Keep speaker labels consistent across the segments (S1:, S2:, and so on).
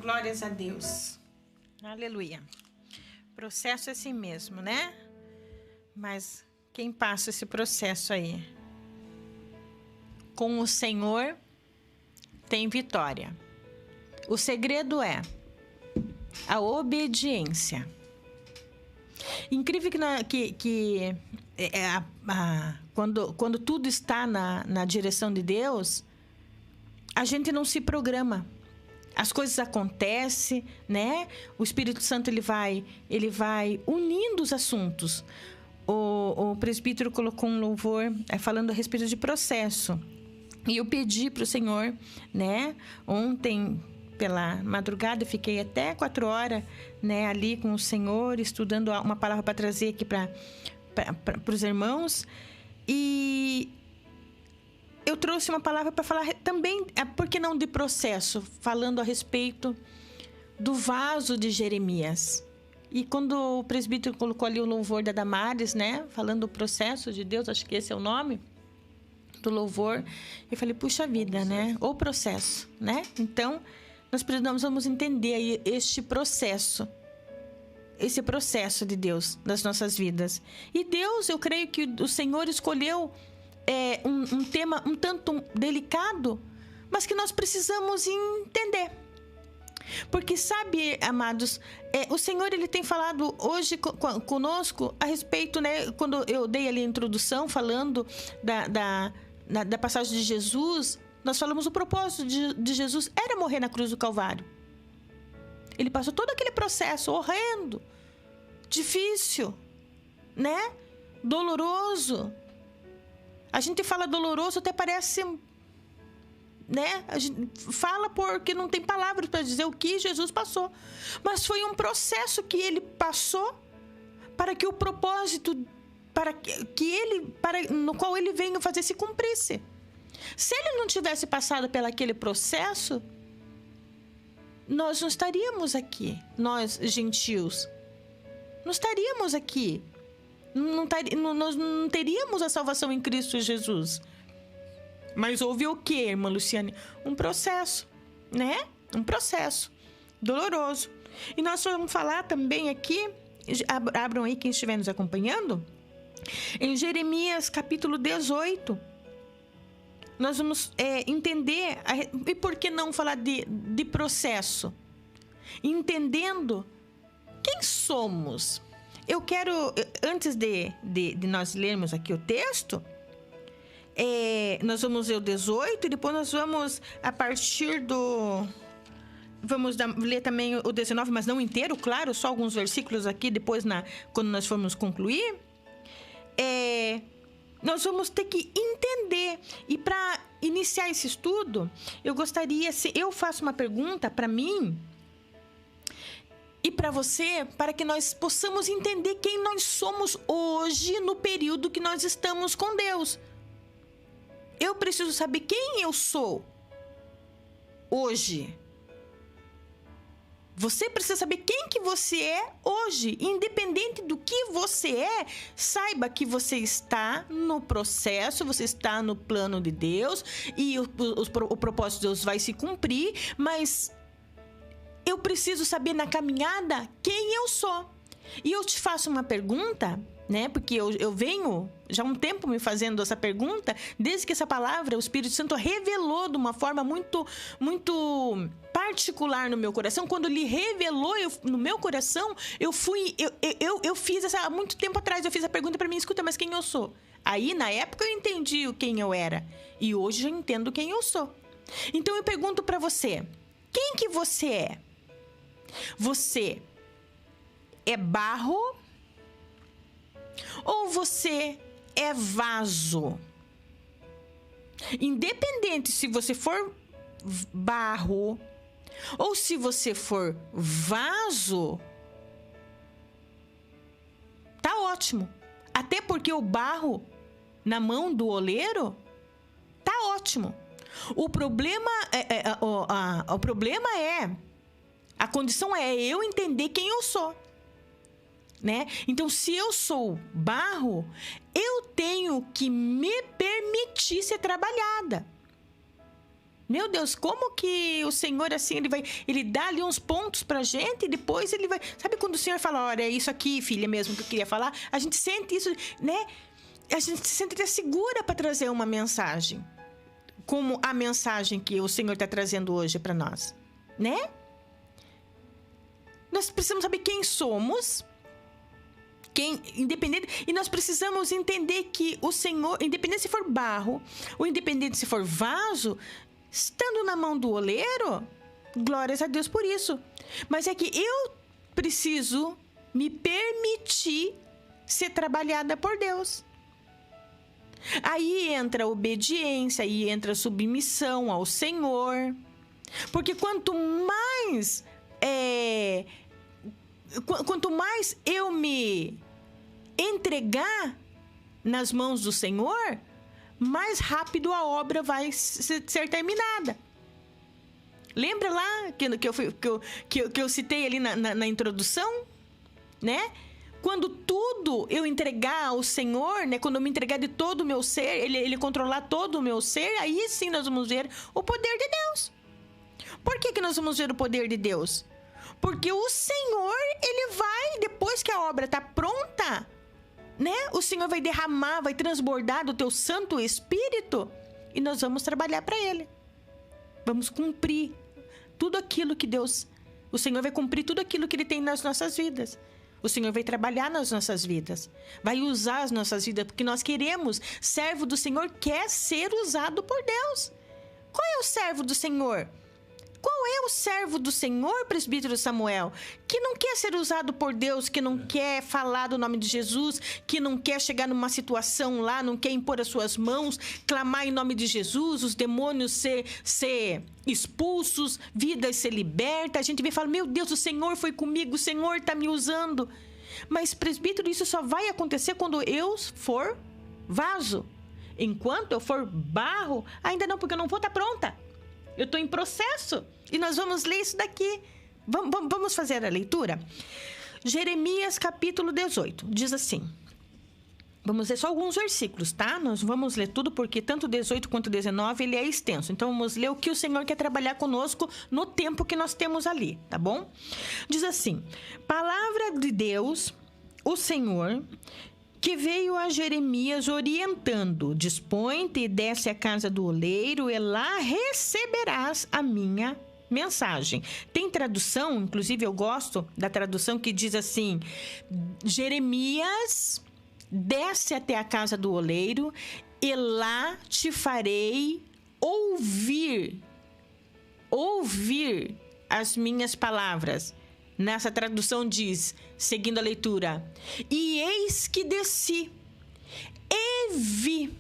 S1: Glórias a Deus. Aleluia. Processo é assim mesmo, né? Mas quem passa esse processo aí com o Senhor tem vitória. O segredo é a obediência. Incrível quando tudo está na direção de Deus, a gente não se programa. As coisas acontecem, né? O Espírito Santo ele vai unindo os assuntos. O presbítero colocou um louvor falando a respeito de processo. E eu pedi para o Senhor, né? Ontem, pela madrugada, eu fiquei até 4 horas, né? Ali com o Senhor, estudando uma palavra para trazer aqui para os irmãos. E eu trouxe uma palavra para falar também, por que não de processo? Falando a respeito do vaso de Jeremias. E quando o presbítero colocou ali o louvor da Damares, né? Falando do processo de Deus, acho que esse é o nome do louvor. Eu falei, puxa vida, né? O processo, né? Então, nós precisamos entender aí este processo. Esse processo de Deus nas nossas vidas. E Deus, eu creio que o Senhor escolheu um tema um tanto delicado, mas que nós precisamos entender. Porque sabe, amados, o Senhor ele tem falado hoje conosco a respeito, né? Quando eu dei ali a introdução falando da passagem de Jesus, nós falamos o propósito de Jesus era morrer na cruz do Calvário. Ele passou todo aquele processo horrendo, difícil, né? Doloroso. A gente fala doloroso, até parece, né? A gente fala porque não tem palavras para dizer o que Jesus passou. Mas foi um processo que ele passou para que o propósito, no qual ele veio fazer se cumprisse. Se ele não tivesse passado pelaquele processo, nós não estaríamos aqui, nós gentios. Não estaríamos aqui. Nós não teríamos a salvação em Cristo Jesus. Mas houve o quê, irmã Luciane? Um processo, né? Um processo doloroso. E nós vamos falar também aqui, abram aí quem estiver nos acompanhando, em Jeremias capítulo 18. Nós vamos entender, e por que não falar de processo? Entendendo quem somos. Eu quero, antes de nós lermos aqui o texto, nós vamos ler o 18 e depois nós vamos, a partir do... Vamos ler também o 19, mas não inteiro, claro, só alguns versículos aqui, depois quando nós formos concluir. Nós vamos ter que entender. E para iniciar esse estudo, eu gostaria, se eu faço uma pergunta para mim e para você, para que nós possamos entender quem nós somos hoje no período que nós estamos com Deus. Eu preciso saber quem eu sou hoje. Você precisa saber quem que você é hoje. Independente do que você é, saiba que você está no processo, você está no plano de Deus e o propósito de Deus vai se cumprir, mas eu preciso saber na caminhada quem eu sou. E eu te faço uma pergunta, né? Porque eu venho já há um tempo me fazendo essa pergunta, desde que essa palavra o Espírito Santo revelou de uma forma muito, muito particular no meu coração. Quando ele revelou no meu coração, eu fiz há muito tempo atrás, eu fiz a pergunta para mim, escuta, mas quem eu sou? Aí, na época, eu entendi quem eu era. E hoje eu entendo quem eu sou. Então, eu pergunto para você, quem que você é? Você é barro ou você é vaso? Independente se você for barro ou se você for vaso, tá ótimo. Até porque o barro na mão do oleiro tá ótimo. O problema a condição é eu entender quem eu sou, né? Então, se eu sou barro, eu tenho que me permitir ser trabalhada. Meu Deus, como que o Senhor, assim, ele dá ali uns pontos pra gente e depois ele vai... Sabe quando o Senhor fala, olha, é isso aqui, filha, mesmo que eu queria falar? A gente sente isso, né? A gente se sente até segura para trazer uma mensagem. Como a mensagem que o Senhor está trazendo hoje para nós, né? Nós precisamos saber quem somos, independente, e nós precisamos entender que o Senhor, independente se for barro, ou independente se for vaso, estando na mão do oleiro, glórias a Deus por isso. Mas é que eu preciso me permitir ser trabalhada por Deus. Aí entra a obediência, aí entra a submissão ao Senhor. Porque quanto mais eu me entregar nas mãos do Senhor, mais rápido a obra vai ser terminada. Lembra lá que eu citei ali na introdução, né? Quando tudo eu entregar ao Senhor, né? Quando eu me entregar de todo o meu ser, ele controlar todo o meu ser, aí sim nós vamos ver o poder de Deus. Por que nós vamos ver o poder de Deus? Porque o Senhor, ele vai, depois que a obra está pronta, né? O Senhor vai derramar, vai transbordar do teu Santo Espírito e nós vamos trabalhar para Ele. Vamos cumprir tudo aquilo que Deus... O Senhor vai cumprir tudo aquilo que Ele tem nas nossas vidas. O Senhor vai trabalhar nas nossas vidas. Vai usar as nossas vidas, porque nós queremos. Servo do Senhor quer ser usado por Deus. Qual é o servo do Senhor? Qual é o servo do Senhor, presbítero Samuel, que não quer ser usado por Deus, que não quer falar do nome de Jesus, que não quer chegar numa situação lá, não quer impor as suas mãos, clamar em nome de Jesus, os demônios ser expulsos, vidas ser libertas? A gente vem e fala, meu Deus, o Senhor foi comigo, o Senhor está me usando. Mas, presbítero, isso só vai acontecer quando eu for vaso. Enquanto eu for barro, ainda não, porque eu não vou estar pronta. Eu estou em processo. E nós vamos ler isso daqui. Vamos fazer a leitura? Jeremias, capítulo 18. Diz assim. Vamos ler só alguns versículos, tá? Nós vamos ler tudo, porque tanto 18 quanto 19, ele é extenso. Então, vamos ler o que o Senhor quer trabalhar conosco no tempo que nós temos ali, tá bom? Diz assim. Palavra de Deus, o Senhor... que veio a Jeremias orientando, dispõe-te e desce à casa do oleiro e lá receberás a minha mensagem. Tem tradução, inclusive eu gosto da tradução que diz assim, Jeremias, desce até a casa do oleiro e lá te farei ouvir as minhas palavras. Nessa tradução diz, seguindo a leitura, e eis que desci, e vi.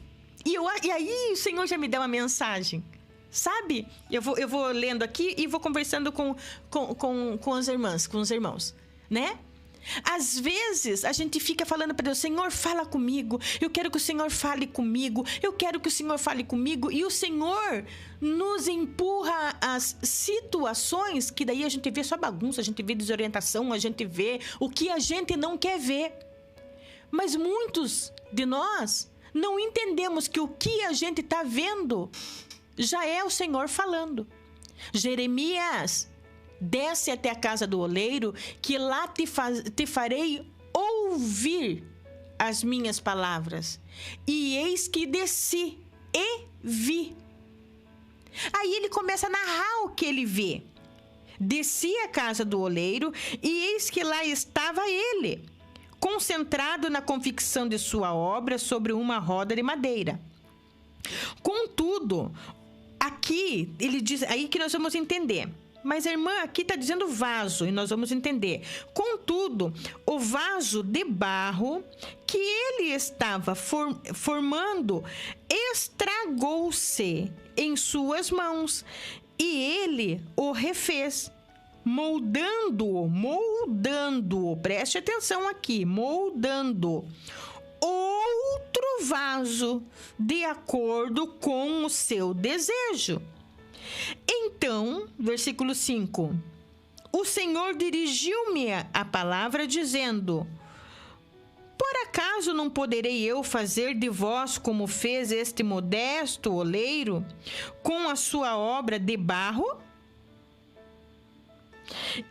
S1: E aí o Senhor já me deu uma mensagem, sabe? Eu vou lendo aqui e vou conversando com as irmãs, com os irmãos, né? Às vezes a gente fica falando para Deus, Senhor, fala comigo, eu quero que o Senhor fale comigo, eu quero que o Senhor fale comigo, e o Senhor nos empurra as situações que daí a gente vê só bagunça, a gente vê desorientação, a gente vê o que a gente não quer ver. Mas muitos de nós não entendemos que o que a gente está vendo já é o Senhor falando. Jeremias, desce até a casa do oleiro, que lá te farei ouvir as minhas palavras. E eis que desci e vi. Aí ele começa a narrar o que ele vê. Desci à casa do oleiro e eis que lá estava ele, concentrado na confecção de sua obra sobre uma roda de madeira. Contudo, aqui ele diz, aí que nós vamos entender. Mas a irmã aqui está dizendo vaso, e nós vamos entender. Contudo, o vaso de barro que ele estava formando estragou-se em suas mãos, e ele o refez, moldando-o, preste atenção aqui, moldando outro vaso de acordo com o seu desejo. Então, versículo 5, o Senhor dirigiu-me a palavra dizendo, por acaso não poderei eu fazer de vós como fez este modesto oleiro com a sua obra de barro?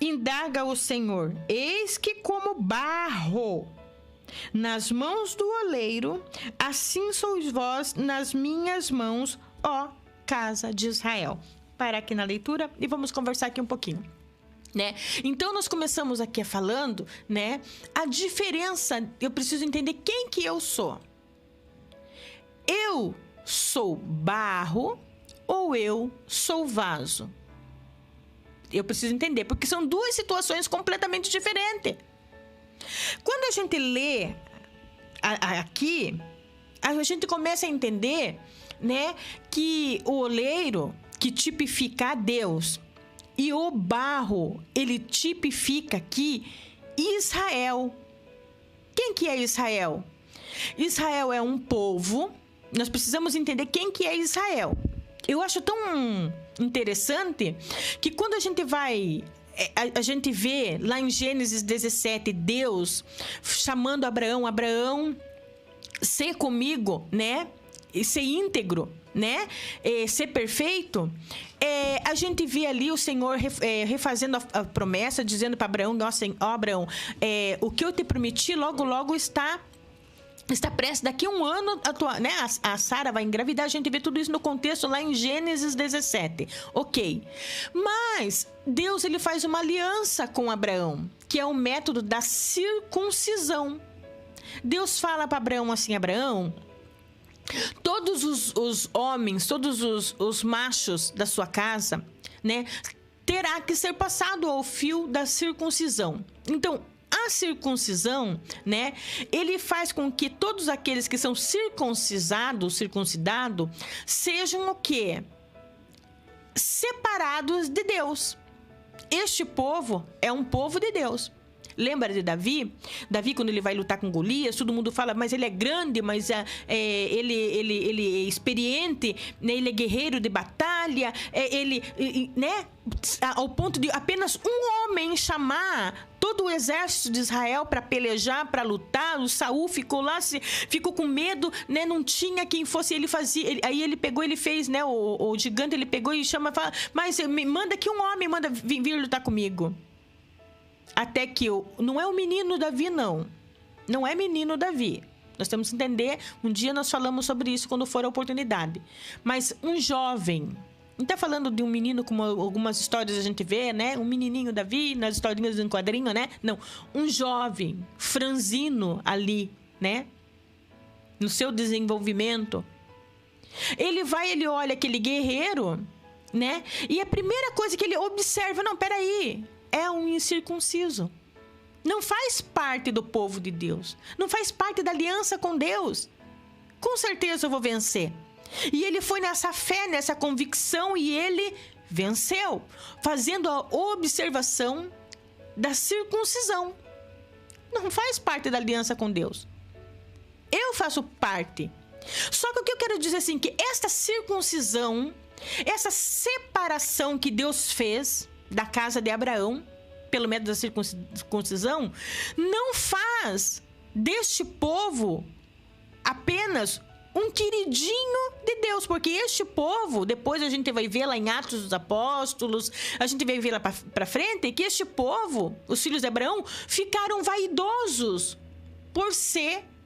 S1: Indaga o Senhor: eis que como barro nas mãos do oleiro, assim sois vós nas minhas mãos, ó casa de Israel. Parar aqui na leitura e vamos conversar aqui um pouquinho, né? Então nós começamos aqui falando, né, a diferença. Eu preciso entender quem que eu sou. Eu sou barro ou eu sou vaso? Eu preciso entender, porque são duas situações completamente diferentes. Quando a gente lê aqui, a gente começa a entender, né, que o oleiro, que tipifica a Deus, e o barro, ele tipifica aqui Israel. Quem que é Israel? Israel é um povo. Nós precisamos entender quem que é Israel. Eu acho tão interessante que quando a gente vê lá em Gênesis 17, Deus chamando Abraão, ser comigo, né? E ser íntegro, né? Ser perfeito. A gente vê ali o Senhor refazendo a promessa, dizendo para Abraão: nossa, Abraão, o que eu te prometi logo está prestes. Daqui a um ano, né, a Sara vai engravidar. A gente vê tudo isso no contexto lá em Gênesis 17. Ok. Mas Deus, ele faz uma aliança com Abraão, que é o método da circuncisão. Deus fala para Abraão assim: Abraão, todos os homens, todos os machos da sua casa, né, terá que ser passado ao fio da circuncisão. Então, a circuncisão, né, ele faz com que todos aqueles que são circuncidados, sejam o quê? Separados de Deus. Este povo é um povo de Deus. Lembra de Davi? Davi, quando ele vai lutar com Golias, todo mundo fala: mas ele é grande, mas ele é experiente, né? Ele é guerreiro de batalha, né? Ao ponto de apenas um homem chamar todo o exército de Israel para pelejar, para lutar. O Saul ficou lá, ficou com medo, né? Não tinha quem fosse. Ele fazia, aí ele pegou, ele fez, né? O gigante, ele pegou e chama, fala: mas manda que um homem manda vir lutar comigo. Até que não é o menino Davi, não. Não é menino Davi. Nós temos que entender. Um dia nós falamos sobre isso quando for a oportunidade. Mas um jovem. Não está falando de um menino como algumas histórias a gente vê, né? Um menininho Davi, nas historinhas em quadrinho, né? Não. Um jovem, franzino ali, né? No seu desenvolvimento. Ele olha aquele guerreiro, né? E a primeira coisa que ele observa: não, peraí. É um incircunciso. Não faz parte do povo de Deus. Não faz parte da aliança com Deus. Com certeza eu vou vencer. E ele foi nessa fé, nessa convicção, e ele venceu, fazendo a observação da circuncisão. Não faz parte da aliança com Deus. Eu faço parte. Só que o que eu quero dizer assim, que esta circuncisão, essa separação que Deus fez da casa de Abraão, pelo método da circuncisão, não faz deste povo apenas um queridinho de Deus, porque este povo, depois a gente vai ver lá em Atos dos Apóstolos, a gente vai ver lá para frente, que este povo, os filhos de Abraão, ficaram vaidosos por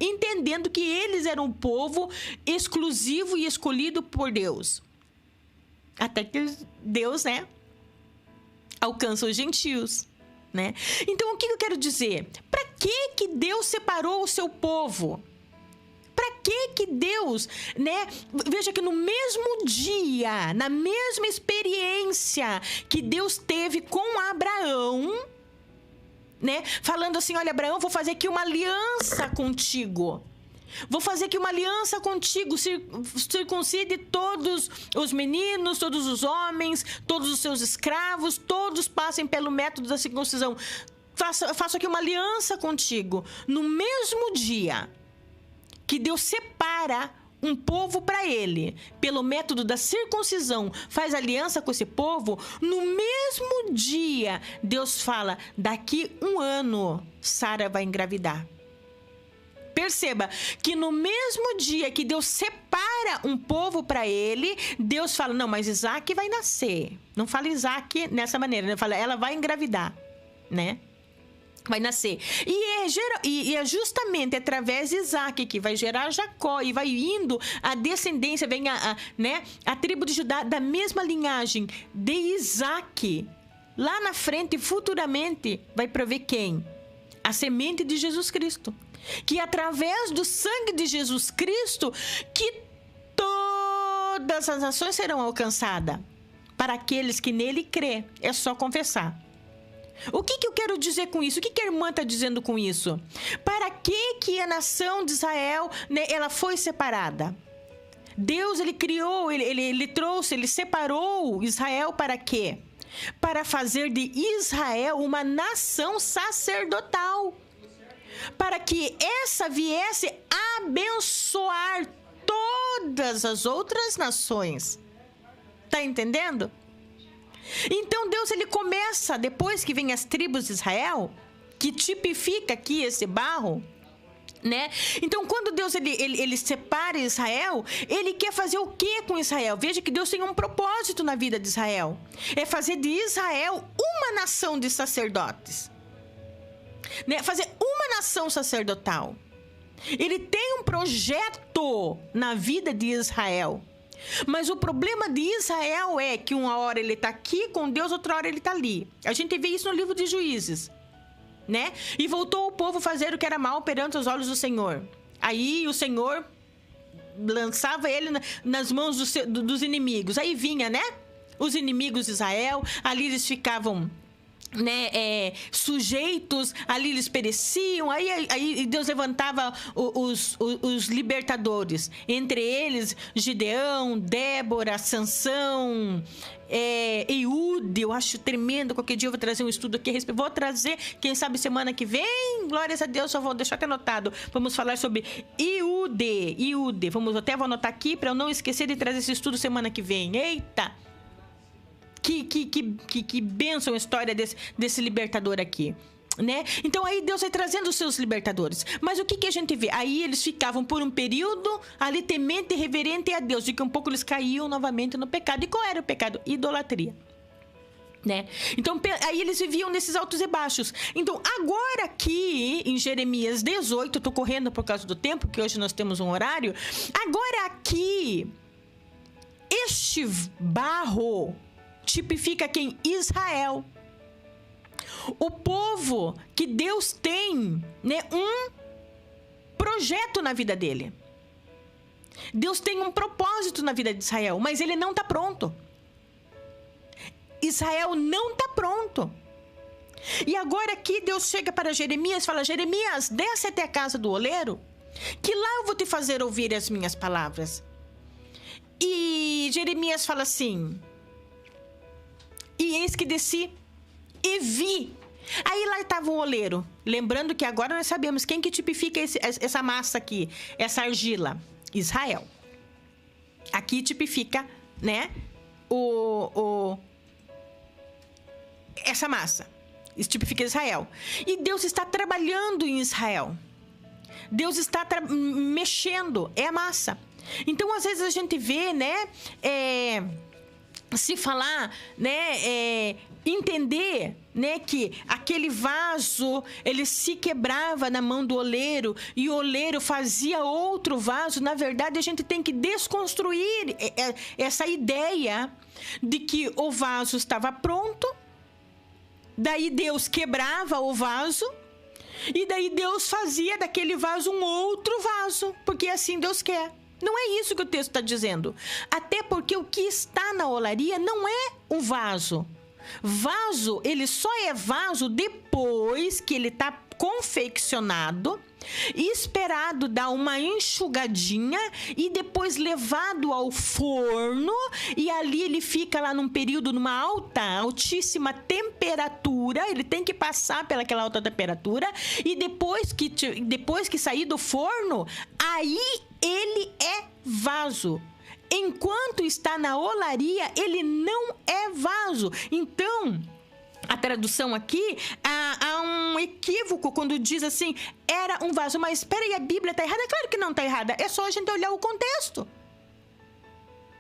S1: entendendo que eles eram um povo exclusivo e escolhido por Deus. Até que Deus, né, alcança os gentios, né? Então, o que eu quero dizer? Para que Deus separou o seu povo? Para que Deus, né? Veja que no mesmo dia, na mesma experiência que Deus teve com Abraão, né? Falando assim: olha, Abraão, vou fazer aqui uma aliança contigo. Vou fazer aqui uma aliança contigo. Circuncide todos os meninos, todos os homens, todos os seus escravos, todos passem pelo método da circuncisão. Faço aqui uma aliança contigo. No mesmo dia que Deus separa um povo para ele, pelo método da circuncisão, faz aliança com esse povo, no mesmo dia Deus fala: daqui um ano Sara vai engravidar. perceba que no mesmo dia que Deus separa um povo para ele, Deus fala, não, mas Isaac vai nascer. Não fala Isaac dessa maneira, ele fala, ela vai engravidar, né? Vai nascer. E é justamente através de Isaac que vai gerar Jacó e vai indo a descendência, vem a tribo de Judá da mesma linhagem de Isaac. Lá na frente, futuramente, vai prover quem? A semente de Jesus Cristo. Que através do sangue de Jesus Cristo, que todas as nações serão alcançadas. Para aqueles que nele crê, é só confessar. O que eu quero dizer com isso? O que a irmã está dizendo com isso? Para que a nação de Israel, né, ela foi separada? Deus, ele criou, ele trouxe, ele separou Israel para quê? Para fazer de Israel uma nação sacerdotal. Para que essa viesse abençoar todas as outras nações. Tá entendendo? Então Deus, ele começa, depois que vem as tribos de Israel, que tipifica aqui esse barro, né? Então quando Deus ele separa Israel, ele quer fazer o que com Israel? Veja que Deus tem um propósito na vida de Israel. É fazer de Israel uma nação de sacerdotes, né? Fazer uma nação sacerdotal. Ele tem um projeto na vida de Israel. Mas o problema de Israel é que uma hora ele está aqui com Deus, outra hora ele está ali. A gente vê isso no livro de Juízes, né? E voltou o povo a fazer o que era mal perante os olhos do Senhor. Aí o Senhor lançava ele nas mãos dos inimigos. Aí vinha, né? Os inimigos de Israel, ali eles ficavam, né, sujeitos, ali eles pereciam, aí Deus levantava os libertadores, entre eles Gideão, Débora, Sansão, Eude. Eu acho tremendo. Qualquer dia eu vou trazer um estudo aqui a respeito. Vou trazer, quem sabe semana que vem, glórias a Deus, só vou deixar até anotado. Vamos falar sobre Eude. Vou anotar aqui para eu não esquecer de trazer esse estudo semana que vem. Eita! Que bênção a história desse libertador aqui, né? Então aí Deus vai trazendo os seus libertadores. Mas o que a gente vê? Aí eles ficavam por um período ali temente e reverente a Deus. Daqui a um pouco eles caíam novamente no pecado. E qual era o pecado? Idolatria, né? Então aí eles viviam nesses altos e baixos. Então agora aqui em Jeremias 18, eu tô correndo por causa do tempo, que hoje nós temos um horário. Agora aqui, este barro tipifica quem? Israel. O povo que Deus tem, né, um projeto na vida dele. Deus tem um propósito na vida de Israel, mas ele não está pronto. Israel não está pronto. E agora aqui Deus chega para Jeremias e fala: Jeremias, desce até a casa do oleiro, que lá eu vou te fazer ouvir as minhas palavras. E Jeremias fala assim: e eis que desci e vi. Aí lá estava o oleiro. Lembrando que agora nós sabemos quem que tipifica essa massa aqui, essa argila. Israel. Aqui tipifica, né, essa massa. Isso tipifica Israel. E Deus está trabalhando em Israel. Deus está mexendo. É a massa. Então, às vezes a gente vê, né, se falar, né, entender, né, que aquele vaso, ele se quebrava na mão do oleiro e o oleiro fazia outro vaso. Na verdade, a gente tem que desconstruir essa ideia de que o vaso estava pronto, daí Deus quebrava o vaso e daí Deus fazia daquele vaso um outro vaso, porque assim Deus quer. Não é isso que o texto está dizendo. Até porque o que está na olaria não é um vaso. Vaso, ele só é vaso depois que ele está confeccionado, esperado dar uma enxugadinha e depois levado ao forno, e ali ele fica lá num período, numa altíssima temperatura. Ele tem que passar pelaquela alta temperatura e depois que sair do forno, aí ele é vaso. Enquanto está na olaria, ele não é vaso. Então, a tradução aqui, há um um equívoco quando diz assim, era um vaso. Mas espera aí, a Bíblia está errada? Claro que não está errada. É só a gente olhar o contexto.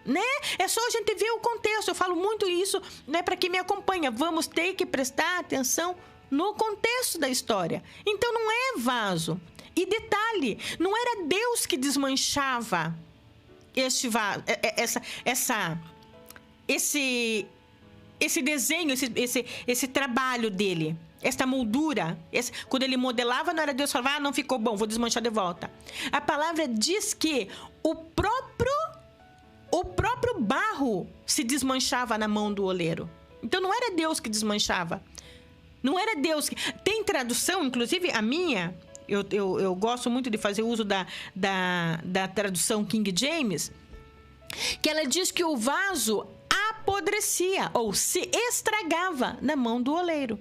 S1: Né? É só a gente ver o contexto. Eu falo muito isso, né, para quem me acompanha. Vamos ter que prestar atenção no contexto da história. Então não é vaso. E detalhe, não era Deus que desmanchava esse desenho, esse trabalho dele, essa moldura. Quando ele modelava, não era Deus que falava, não ficou bom, vou desmanchar de volta. A palavra diz que o próprio barro se desmanchava na mão do oleiro. Então não era Deus que desmanchava. Não era Deus que... Tem tradução, inclusive a minha... Eu gosto muito de fazer uso da tradução King James, que ela diz que o vaso apodrecia ou se estragava na mão do oleiro.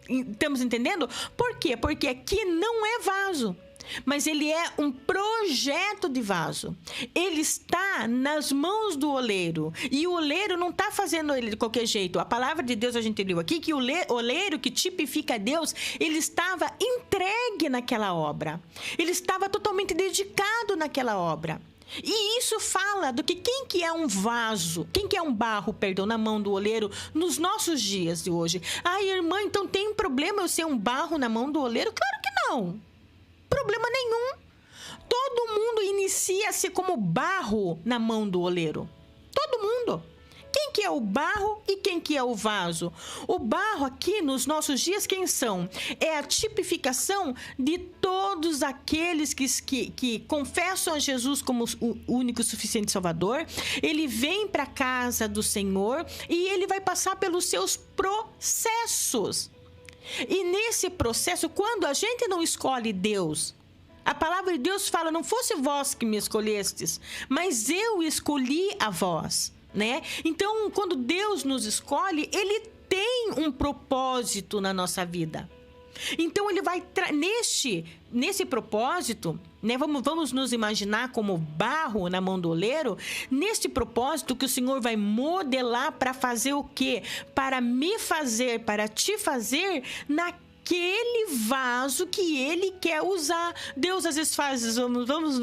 S1: Estamos entendendo? Por quê? Porque aqui não é vaso, mas ele é um projeto de vaso. Ele está nas mãos do oleiro. E o oleiro não está fazendo ele de qualquer jeito. A palavra de Deus, a gente leu aqui, que o oleiro que tipifica Deus, ele estava entregue naquela obra. Ele estava totalmente dedicado naquela obra. E isso fala do que quem que é um vaso, quem que é um barro, perdão, na mão do oleiro nos nossos dias de hoje. Ai, irmã, então tem um problema eu ser um barro na mão do oleiro? Claro que não. Problema nenhum. Todo mundo inicia-se como barro na mão do oleiro. Todo mundo. Quem que é o barro e quem que é o vaso? O barro aqui nos nossos dias, quem são? É a tipificação de todos aqueles que confessam a Jesus como o único e suficiente Salvador. Ele vem para a casa do Senhor e ele vai passar pelos seus processos. E nesse processo, quando a gente não escolhe Deus, a palavra de Deus fala, não fosse vós que me escolhestes, mas eu escolhi a vós, né? Então, quando Deus nos escolhe, Ele tem um propósito na nossa vida. Então, Ele vai... Nesse propósito, né? Vamos nos imaginar como barro na mão do oleiro. Neste propósito que o Senhor vai modelar para fazer o quê? Para me fazer, para te fazer naquele vaso que Ele quer usar. Deus às vezes faz... Vamos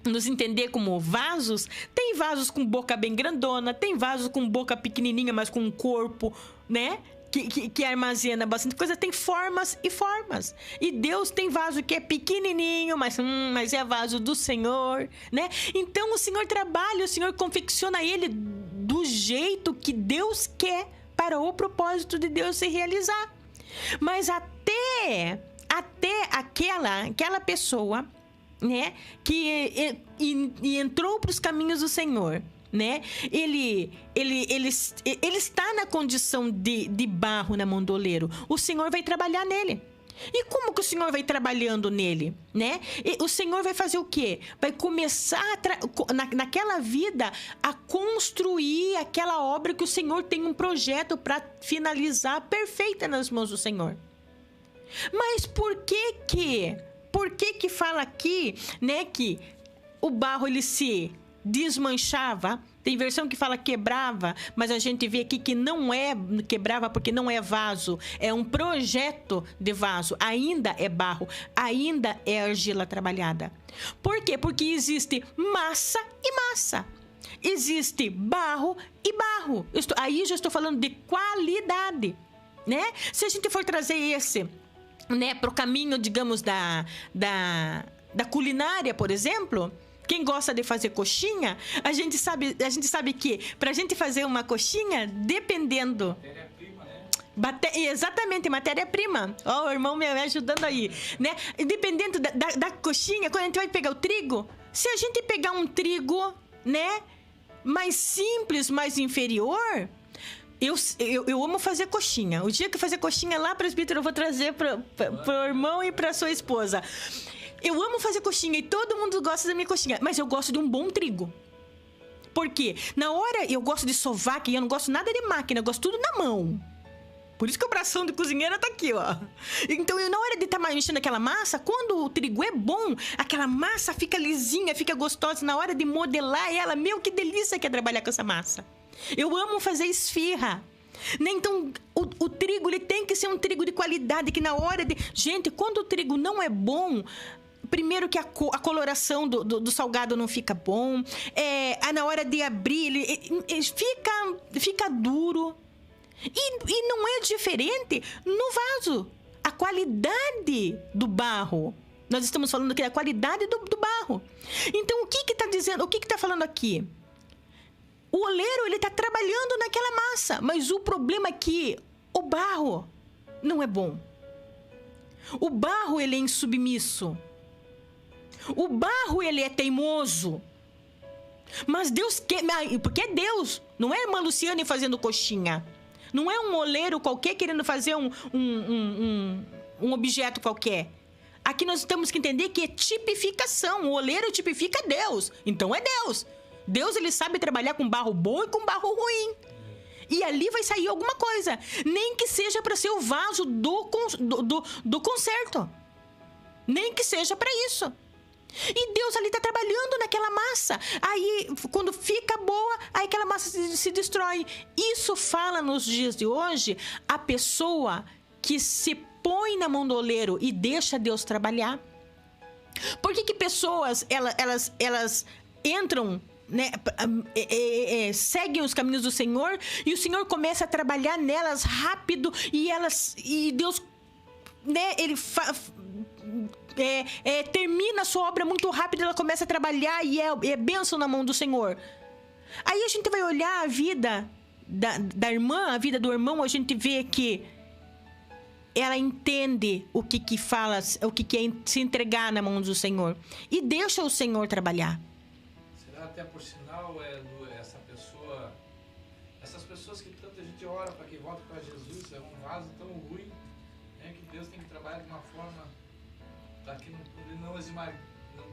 S1: nos entender como vasos. Tem vasos com boca bem grandona, tem vasos com boca pequenininha, mas com um corpo, né? Que armazena bastante coisa. Tem formas e formas. E Deus tem vaso que é pequenininho, mas é vaso do Senhor, né? Então o Senhor trabalha, o Senhor confecciona ele do jeito que Deus quer para o propósito de Deus se realizar. Mas até aquela pessoa, né, que entrou para os caminhos do Senhor, né? Ele está na condição de barro na mão do oleiro. O Senhor vai trabalhar nele. E como que o Senhor vai trabalhando nele, né? O Senhor vai fazer o quê? Vai começar naquela vida a construir aquela obra que o Senhor tem um projeto para finalizar perfeita nas mãos do Senhor. Mas por que fala aqui, né, que o barro ele se desmanchava? Tem versão que fala quebrava, mas a gente vê aqui que não é quebrava porque não é vaso, é um projeto de vaso, ainda é barro, ainda é argila trabalhada. Por quê? Porque existe massa e massa, existe barro e barro. Aí já estou falando de qualidade, né? Se a gente for trazer esse, né, para o caminho, digamos, da culinária, por exemplo... Quem gosta de fazer coxinha, a gente sabe que para a gente fazer uma coxinha, dependendo... Matéria-prima, né? Exatamente, matéria-prima. Ó, o irmão me ajudando aí, né? Dependendo da coxinha, quando a gente vai pegar o trigo, se a gente pegar um trigo, né, mais simples, mais inferior... Eu amo fazer coxinha. O dia que eu fazer coxinha lá, presbítero, eu vou trazer pro irmão e pra sua esposa. Eu amo fazer coxinha e todo mundo gosta da minha coxinha, mas eu gosto de um bom trigo. Por quê? Na hora eu gosto de sovaco e eu não gosto nada de máquina, eu gosto tudo na mão. Por isso que o bração de cozinheira tá aqui, ó. Então, na hora de estar mexendo aquela massa, quando o trigo é bom, aquela massa fica lisinha, fica gostosa. Na hora de modelar ela, meu, que delícia que é trabalhar com essa massa. Eu amo fazer esfirra. Né? Então, o trigo ele tem que ser um trigo de qualidade, que na hora de... Gente, quando o trigo não é bom... Primeiro que a coloração do salgado não fica bom. Na hora de abrir, ele fica duro. E não é diferente no vaso. A qualidade do barro. Nós estamos falando aqui da qualidade do barro. Então, o que está dizendo? O que está falando aqui? O oleiro, ele está trabalhando naquela massa. Mas o problema é que o barro não é bom. O barro, ele é insubmisso. O barro, ele é teimoso. Mas Deus quer... Porque é Deus. Não é irmã Luciane fazendo coxinha. Não é um oleiro qualquer querendo fazer um objeto qualquer. Aqui nós temos que entender que é tipificação. O oleiro tipifica Deus. Então é Deus. Deus, ele sabe trabalhar com barro bom e com barro ruim. E ali vai sair alguma coisa. Nem que seja para ser o vaso do concerto. Nem que seja para isso. E Deus ali está trabalhando naquela massa. Aí, quando fica boa, aí aquela massa se destrói. Isso fala nos dias de hoje a pessoa que se põe na mão do oleiro e deixa Deus trabalhar. Por que pessoas, elas entram, né, seguem os caminhos do Senhor e o Senhor começa a trabalhar nelas rápido e Deus, né, ele termina a sua obra muito rápido, ela começa a trabalhar e é bênção na mão do Senhor. Aí a gente vai olhar a vida da irmã, a vida do irmão, a gente vê que ela entende o que fala, o que é se entregar na mão do Senhor e deixa o Senhor trabalhar.
S2: Será até por sinal essas pessoas que tanta gente ora para que volte para Jesus, é um vaso tão ruim, né, que Deus tem que trabalhar de uma forma para que não esmague, não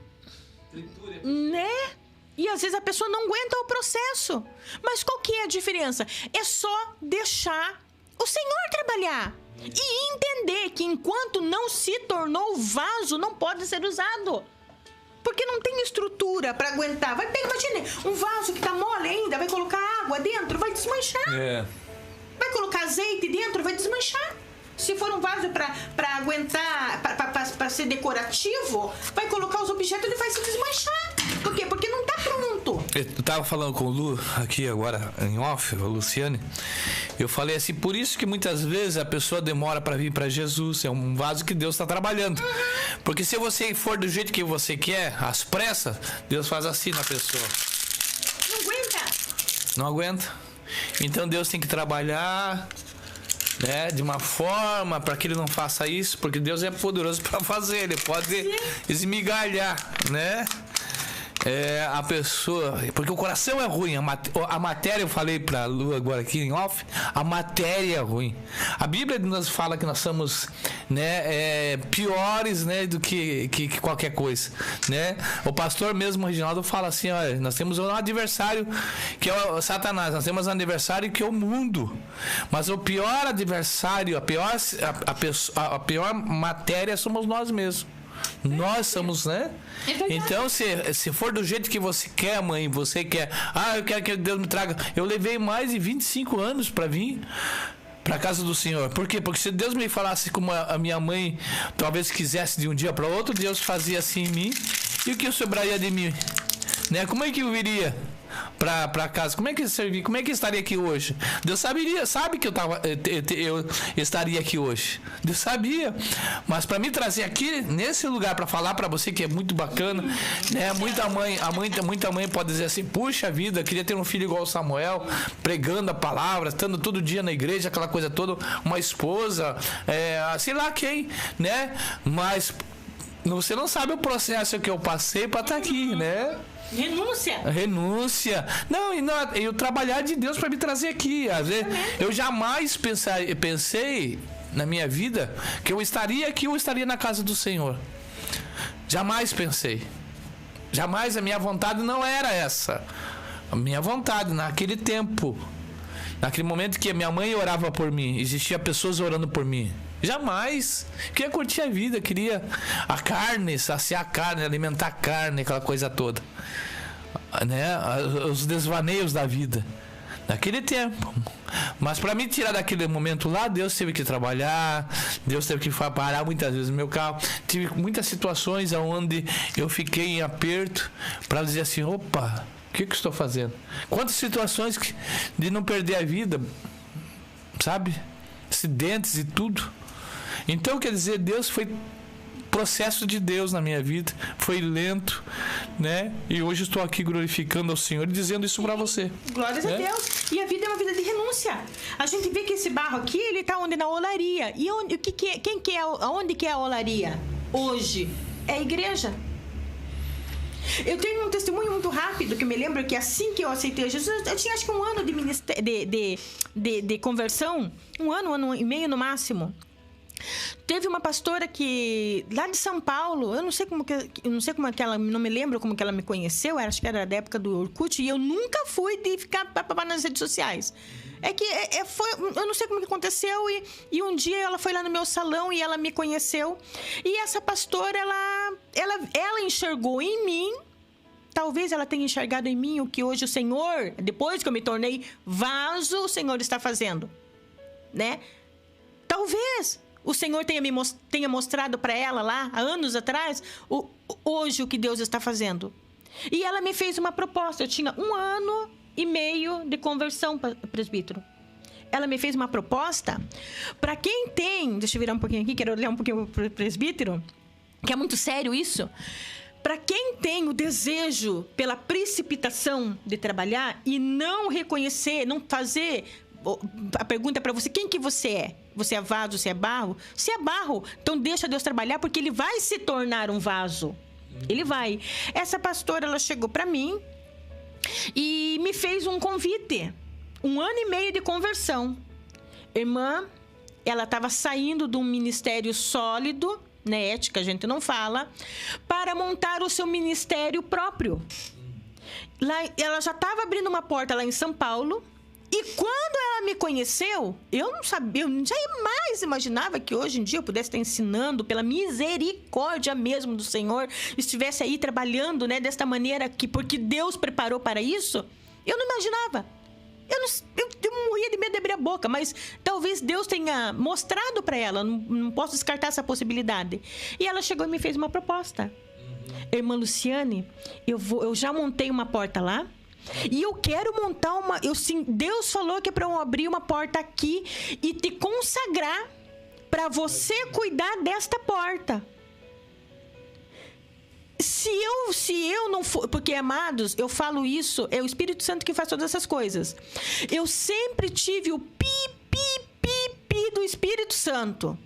S2: triture a pessoa.
S1: Né? E às vezes a pessoa não aguenta o processo. Mas qual que é a diferença? É só deixar o Senhor trabalhar. E entender que enquanto não se tornou vaso, não pode ser usado. Porque não tem estrutura para aguentar. Imagine, um vaso que tá mole ainda, vai colocar água dentro, vai desmanchar. Vai colocar azeite dentro, vai desmanchar. Se for um vaso para aguentar, para ser decorativo, vai colocar os objetos e ele vai se desmanchar. Por quê? Porque não tá pronto.
S3: Eu tava falando com o Lu aqui agora, em off, a Luciane. Eu falei assim, por isso que muitas vezes a pessoa demora para vir para Jesus. É um vaso que Deus está trabalhando. Porque se você for do jeito que você quer, às pressas, Deus faz assim na pessoa.
S1: Não aguenta.
S3: Não aguenta. Então Deus tem que trabalhar, né, de uma forma para que ele não faça isso, porque Deus é poderoso para fazer, ele pode esmigalhar, né? A pessoa, porque o coração é ruim, a matéria, eu falei para Lu agora aqui em off, a matéria é ruim. A Bíblia nos fala que nós somos, né, piores, né, do que qualquer coisa, né? O pastor mesmo, Reginaldo, fala assim, olha, nós temos um adversário que é o Satanás, nós temos um adversário que é o mundo, mas o pior adversário, a pior matéria somos nós mesmos. Nós somos, né? Então, se for do jeito que você quer, mãe, você quer, eu quero que Deus me traga. Eu levei mais de 25 anos para vir para casa do Senhor. Por quê? Porque se Deus me falasse como a minha mãe talvez quisesse de um dia para outro, Deus fazia assim em mim. E o que sobraria de mim? Né? Como é que eu viria para casa? Como é que eu serviria? Como é que eu estaria aqui hoje? Deus sabe que eu estaria aqui hoje. Deus sabia. Mas para me trazer aqui nesse lugar para falar para você que é muito bacana, né? Muita mãe pode dizer assim: puxa vida, queria ter um filho igual o Samuel, pregando a palavra, estando todo dia na igreja, aquela coisa toda, uma esposa, sei lá quem, né? Mas você não sabe o processo que eu passei para estar aqui, né? Renúncia. Não, eu trabalhar de Deus para me trazer aqui. Às vezes, eu jamais pensei na minha vida que eu estaria aqui ou estaria na casa do Senhor. Jamais pensei. Jamais, a minha vontade não era essa. A minha vontade naquele tempo, naquele momento que a minha mãe orava por mim, existia pessoas orando por mim. Jamais. Queria curtir a vida, queria a carne, saciar a carne, alimentar a carne, aquela coisa toda, né? Os desvaneios da vida, Naquele tempo. Mas para me tirar daquele momento lá, Deus teve que trabalhar, Deus teve que parar muitas vezes o meu carro. Tive muitas situações onde eu fiquei em aperto para dizer assim, opa, o que estou fazendo? Quantas situações de não perder a vida, sabe? Acidentes e tudo. Então, quer dizer, Deus foi processo de Deus na minha vida, foi lento, né? E hoje estou aqui glorificando ao Senhor e dizendo isso para você.
S1: Glórias a Deus. E a vida é uma vida de renúncia. A gente vê que esse barro aqui, ele está onde? Na olaria. E onde, quem que é, aonde que é a olaria? Hoje é a igreja. Eu tenho um testemunho muito rápido que eu me lembro que assim que eu aceitei Jesus, eu tinha acho que um ano de conversão, um ano e meio no máximo. Teve uma pastora que lá de São Paulo, eu não sei como que ela, não me lembro como que ela me conheceu, acho que era da época do Orkut, e eu nunca fui de ficar nas redes sociais. Eu não sei como que aconteceu, e um dia ela foi lá no meu salão e ela me conheceu, e essa pastora, ela enxergou em mim, talvez ela tenha enxergado em mim o que hoje o Senhor, depois que eu me tornei vaso, o Senhor está fazendo, né? Talvez o Senhor tenha mostrado para ela lá, há anos atrás, hoje o que Deus está fazendo. E ela me fez uma proposta. Eu tinha 1 ano e meio de conversão, presbítero. Ela me fez uma proposta para quem tem... Deixa eu virar um pouquinho aqui, quero olhar um pouquinho para o presbítero, que é muito sério isso. Para quem tem o desejo pela precipitação de trabalhar e não reconhecer, não fazer... A pergunta é para você, quem que você é? Você é vaso, você é barro? Se é barro, então deixa Deus trabalhar, porque Ele vai se tornar um vaso. Ele vai. Essa pastora, ela chegou para mim e me fez um convite. 1 ano e meio de conversão. Irmã, ela estava saindo de um ministério sólido, né, ética, a gente não fala, para montar o seu ministério próprio. Lá, ela já estava abrindo uma porta lá em São Paulo. E quando ela me conheceu, eu não sabia, eu jamais imaginava que hoje em dia eu pudesse estar ensinando pela misericórdia mesmo do Senhor, estivesse aí trabalhando, né, desta maneira, porque Deus preparou para isso. Eu não imaginava. Eu morria de medo de abrir a boca, mas talvez Deus tenha mostrado para ela, não posso descartar essa possibilidade. E ela chegou e me fez uma proposta. Irmã Luciane, eu já montei uma porta lá. E eu quero montar uma... Deus falou que é para eu abrir uma porta aqui e te consagrar para você cuidar desta porta. Se eu não for... Porque, amados, eu falo isso, é o Espírito Santo que faz todas essas coisas. Eu sempre tive o pi do Espírito Santo.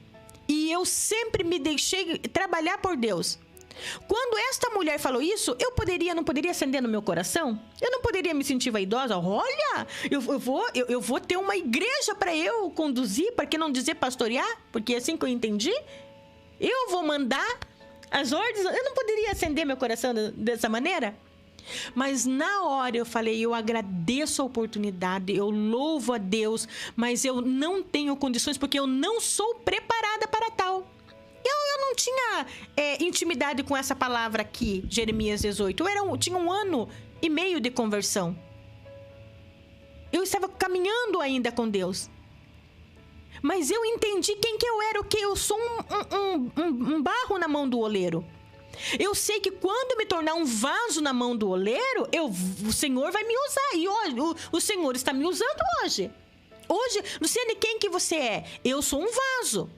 S1: E eu sempre me deixei trabalhar por Deus. Quando esta mulher falou isso, não poderia acender no meu coração? Eu não poderia me sentir vaidosa? Olha, eu vou ter uma igreja para eu conduzir, para que não dizer pastorear? Porque é assim que eu entendi. Eu vou mandar as ordens. Eu não poderia acender meu coração dessa maneira? Mas na hora eu falei, eu agradeço a oportunidade, eu louvo a Deus, mas eu não tenho condições, porque eu não sou preparada para tal. Eu não tinha intimidade com essa palavra aqui, Jeremias 18. Eu tinha 1 ano e meio de conversão. Eu estava caminhando ainda com Deus. Mas eu entendi quem que eu era, o que eu sou um barro na mão do oleiro. Eu sei que quando eu me tornar um vaso na mão do oleiro, o Senhor vai me usar. E hoje, o Senhor está me usando hoje. Hoje, Luciane, quem que você é? Eu sou um vaso.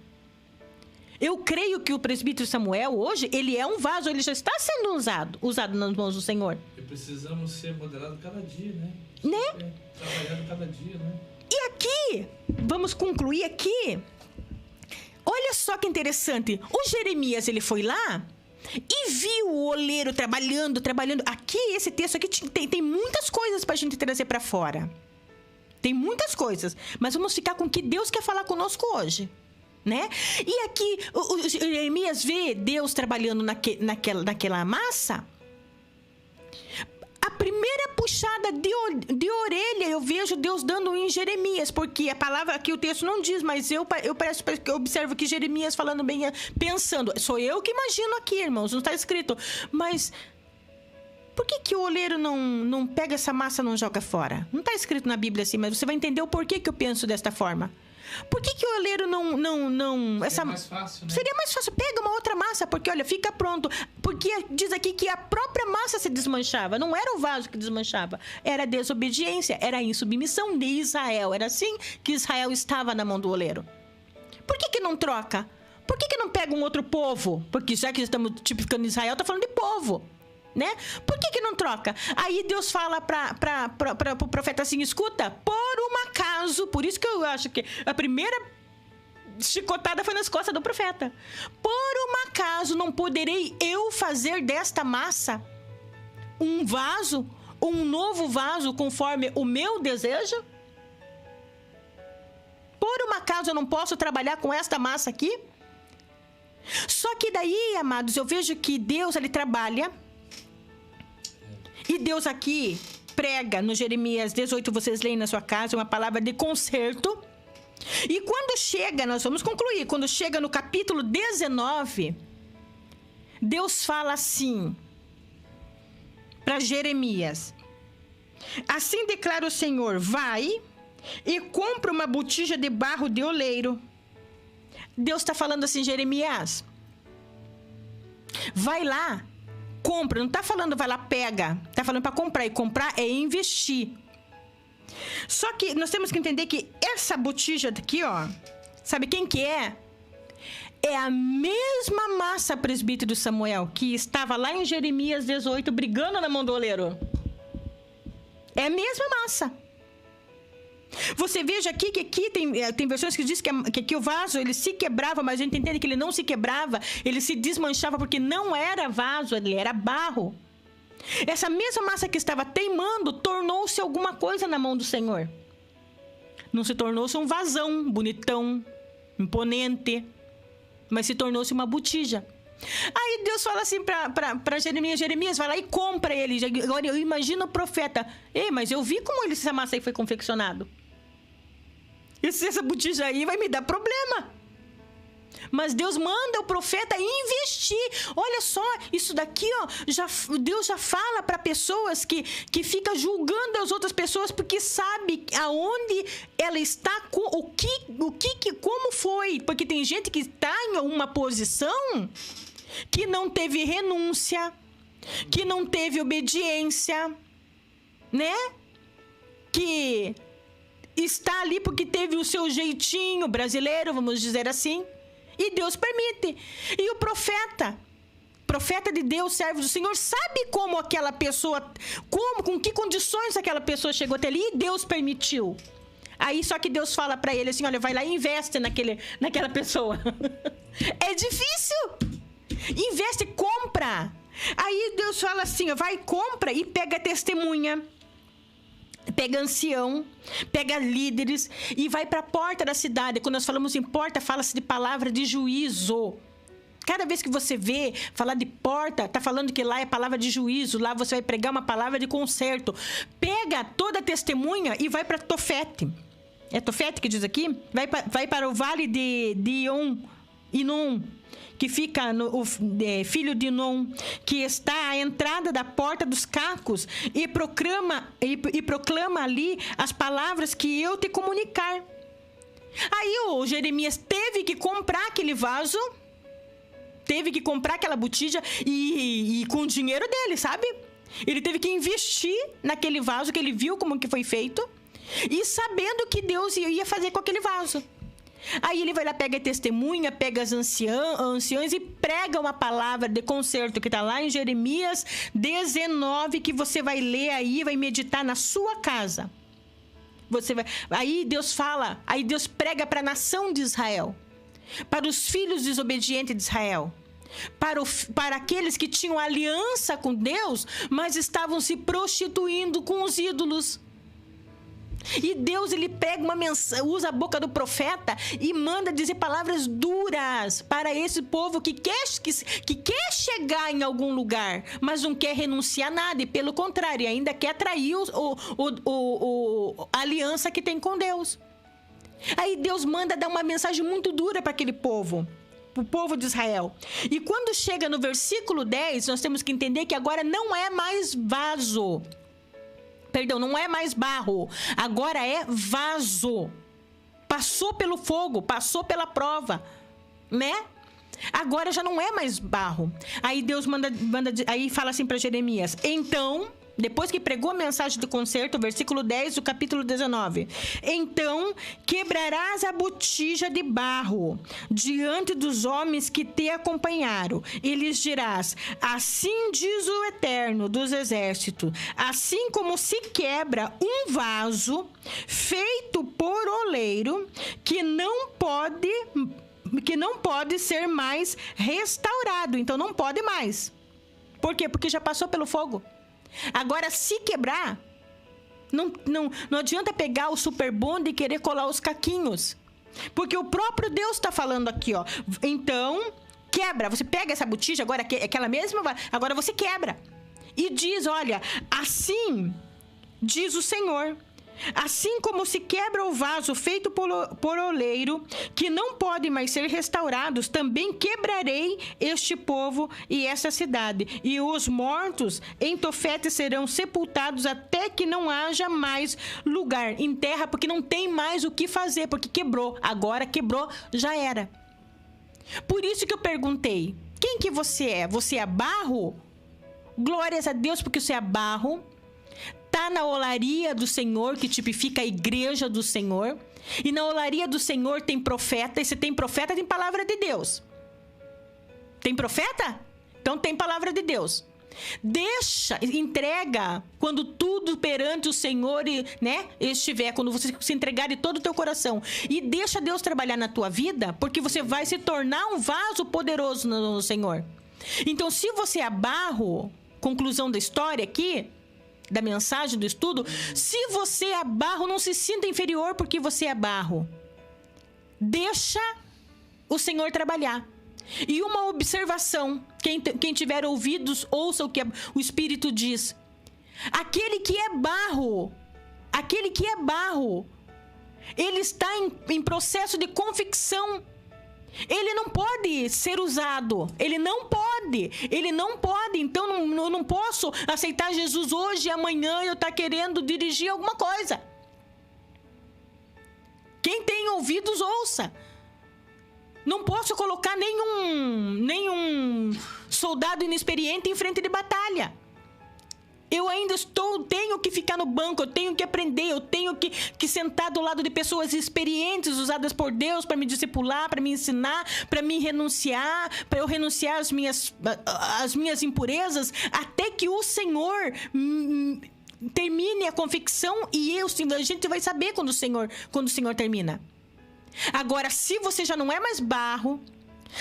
S1: Eu creio que o presbítero Samuel, hoje, ele é um vaso, ele já está sendo usado nas mãos do Senhor.
S2: E precisamos ser moderados cada dia, né? Trabalhando cada dia, né?
S1: E aqui, vamos concluir aqui. Olha só que interessante. O Jeremias, ele foi lá e viu o oleiro trabalhando. Aqui, esse texto aqui tem muitas coisas para a gente trazer para fora. Tem muitas coisas. Mas vamos ficar com o que Deus quer falar conosco hoje. Né? E aqui o Jeremias vê Deus trabalhando naquela massa. A primeira puxada de orelha eu vejo Deus dando em Jeremias, porque a palavra aqui o texto não diz, mas eu observo que Jeremias falando bem, pensando, sou eu que imagino aqui, irmãos, não está escrito, mas Por que o oleiro não pega essa massa e não joga fora? Não está escrito na Bíblia assim, mas você vai entender o porquê que eu penso desta forma. Por que o oleiro não
S2: Seria mais fácil, né?
S1: Seria mais fácil. Pega uma outra massa, porque, olha, fica pronto. Porque diz aqui que a própria massa se desmanchava. Não era o vaso que desmanchava. Era a desobediência, era a insubmissão de Israel. Era assim que Israel estava na mão do oleiro. Por que não troca? Por que não pega um outro povo? Porque já que estamos tipificando Israel, está falando de povo. Né? Por que não troca? Aí Deus fala para o profeta assim: escuta, por um acaso, por isso que eu acho que a primeira chicotada foi nas costas do profeta. Por um acaso não poderei eu fazer desta massa um vaso, um novo vaso conforme o meu desejo? Por um acaso eu não posso trabalhar com esta massa aqui? Só que daí, amados, eu vejo que Deus, ele trabalha. E Deus aqui prega no Jeremias 18, vocês leem na sua casa, uma palavra de conserto. E quando chega, nós vamos concluir, quando chega no capítulo 19, Deus fala assim para Jeremias: assim declara o Senhor, vai e compra uma botija de barro de oleiro. Deus está falando assim: Jeremias, vai lá, compra. Não está falando vai lá, pega. Está falando para comprar. E comprar é investir. Só que nós temos que entender que essa botija daqui, ó, sabe quem que é? É a mesma massa, presbítero Samuel, que estava lá em Jeremias 18 brigando na mão do oleiro. É a mesma massa. Você veja aqui que aqui tem versões que dizem que aqui o vaso ele se quebrava, mas a gente entende que ele não se quebrava, ele se desmanchava porque não era vaso, ele era barro. Essa mesma massa que estava teimando tornou-se alguma coisa na mão do Senhor. Não se tornou-se um vasão bonitão, imponente, mas se tornou-se uma botija. Aí Deus fala assim para Jeremias: Jeremias, vai lá e compra ele. Agora eu imagino o profeta: ei, mas eu vi como essa massa aí foi confeccionado. Essa botija aí vai me dar problema. Mas Deus manda o profeta investir. Olha só, isso daqui, ó, Deus já fala para pessoas que ficam julgando as outras pessoas porque sabe aonde ela está, como foi. Porque tem gente que está em uma posição que não teve renúncia, que não teve obediência, né? Que está ali porque teve o seu jeitinho brasileiro, vamos dizer assim. E Deus permite. E o profeta de Deus, servo do Senhor, sabe como aquela pessoa, com que condições aquela pessoa chegou até ali, e Deus permitiu. Aí só que Deus fala para ele assim: olha, vai lá e investe naquela pessoa. É difícil. Investe, compra. Aí Deus fala assim: vai, compra e pega testemunha, pega ancião, pega líderes e vai para a porta da cidade. Quando nós falamos em porta, fala-se de palavra de juízo. Cada vez que você vê falar de porta, tá falando que lá é palavra de juízo. Lá você vai pregar uma palavra de conserto. Pega toda a testemunha e vai para Tofete. É Tofete que diz aqui? Vai para o vale de Inom, que fica filho de Inom, que está à entrada da porta dos cacos, e proclama ali as palavras que eu te comunicar. Aí o Jeremias teve que comprar aquele vaso, teve que comprar aquela botija e com o dinheiro dele, sabe? Ele teve que investir naquele vaso que ele viu como que foi feito e sabendo que Deus ia fazer com aquele vaso. Aí ele vai lá, pega a testemunha, pega as anciões e prega uma palavra de conserto que está lá em Jeremias 19, que você vai ler aí, vai meditar na sua casa. Aí Deus fala, aí Deus prega para a nação de Israel, para os filhos desobedientes de Israel, para aqueles que tinham aliança com Deus, mas estavam se prostituindo com os ídolos. E Deus, ele pega uma mensagem, usa a boca do profeta e manda dizer palavras duras para esse povo que quer chegar em algum lugar, mas não quer renunciar a nada, e pelo contrário, ainda quer atrair a aliança que tem com Deus. Aí Deus manda dar uma mensagem muito dura para aquele povo. o povo de Israel. E quando chega no versículo 10, nós temos que entender que agora não é mais vaso. Perdão, não é mais barro. Agora é vaso. Passou pelo fogo, passou pela prova, né? Agora já não é mais barro. Aí Deus aí fala assim para Jeremias: então, depois que pregou a mensagem do concerto, versículo 10 do capítulo 19. Então, quebrarás a botija de barro diante dos homens que te acompanharam, e lhes dirás: assim diz o Eterno dos Exércitos, assim como se quebra um vaso feito por oleiro, que não pode ser mais restaurado. Então, não pode mais. Por quê? Porque já passou pelo fogo. Agora, se quebrar, não adianta pegar o super bonde e querer colar os caquinhos. Porque o próprio Deus está falando aqui, ó. Então, quebra. Você pega essa botija, agora aquela mesma, agora você quebra. E diz, olha, assim diz o Senhor. Assim como se quebra o vaso feito por oleiro, que não pode mais ser restaurados, também quebrarei este povo e essa cidade. E os mortos em Tofete serão sepultados até que não haja mais lugar em terra, porque não tem mais o que fazer, porque quebrou. Agora quebrou, já era. Por isso que eu perguntei: quem que você é? Você é barro? Glórias a Deus, porque você é barro. Está na olaria do Senhor, que tipifica a igreja do Senhor. E na olaria do Senhor tem profeta. E se tem profeta, tem palavra de Deus. Tem profeta? Então tem palavra de Deus. Entrega quando tudo perante o Senhor, né, estiver, quando você se entregar de todo o teu coração. E deixa Deus trabalhar na tua vida, porque você vai se tornar um vaso poderoso no Senhor. Então, se você é barro, conclusão da história aqui, da mensagem, do estudo, se você é barro, não se sinta inferior porque você é barro. Deixa o Senhor trabalhar. E uma observação, quem tiver ouvidos, ouça o que o Espírito diz. Aquele que é barro, ele está em processo de confecção. Ele não pode ser usado. Ele não pode. Então, eu não posso aceitar Jesus hoje e amanhã eu estar querendo dirigir alguma coisa. Quem tem ouvidos, ouça. Não posso colocar nenhum soldado inexperiente em frente de batalha. Eu ainda tenho que ficar no banco, eu tenho que aprender, eu tenho que sentar do lado de pessoas experientes, usadas por Deus para me discipular, para me ensinar, para me renunciar, para eu renunciar às minhas impurezas, até que o Senhor termine a convicção e a gente vai saber quando o Senhor termina. Agora, se você já não é mais barro,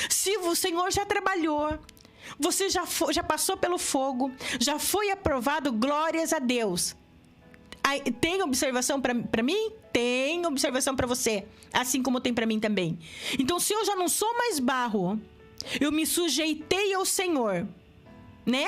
S1: se o Senhor já trabalhou, você já passou pelo fogo, já foi aprovado, glórias a Deus. Tem observação para mim? Tem observação para você, assim como tem para mim também. Então, se eu já não sou mais barro, eu me sujeitei ao Senhor, né?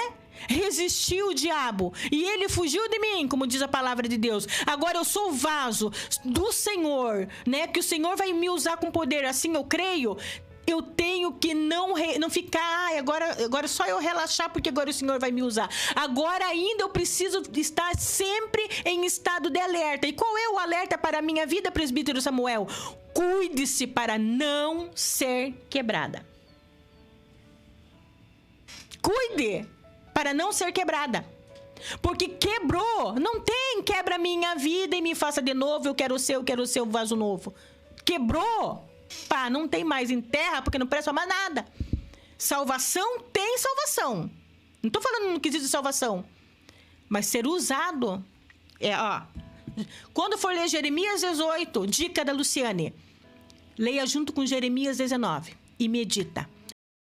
S1: Resisti o diabo e ele fugiu de mim, como diz a palavra de Deus. Agora eu sou vaso do Senhor, né? Que o Senhor vai me usar com poder, assim eu creio. Eu tenho que não ficar, agora só eu relaxar porque agora o Senhor vai me usar. Agora ainda eu preciso estar sempre em estado de alerta. E qual é o alerta para a minha vida, presbítero Samuel? Cuide-se para não ser quebrada. Cuide para não ser quebrada. Porque quebrou, não tem quebra minha vida e me faça de novo, eu quero o seu vaso novo. Quebrou. Pá, não tem mais em terra porque não presta mais nada. Salvação tem salvação. Não estou falando no quesito de salvação. Mas ser usado quando for ler Jeremias 18, dica da Luciane, leia junto com Jeremias 19 e medita.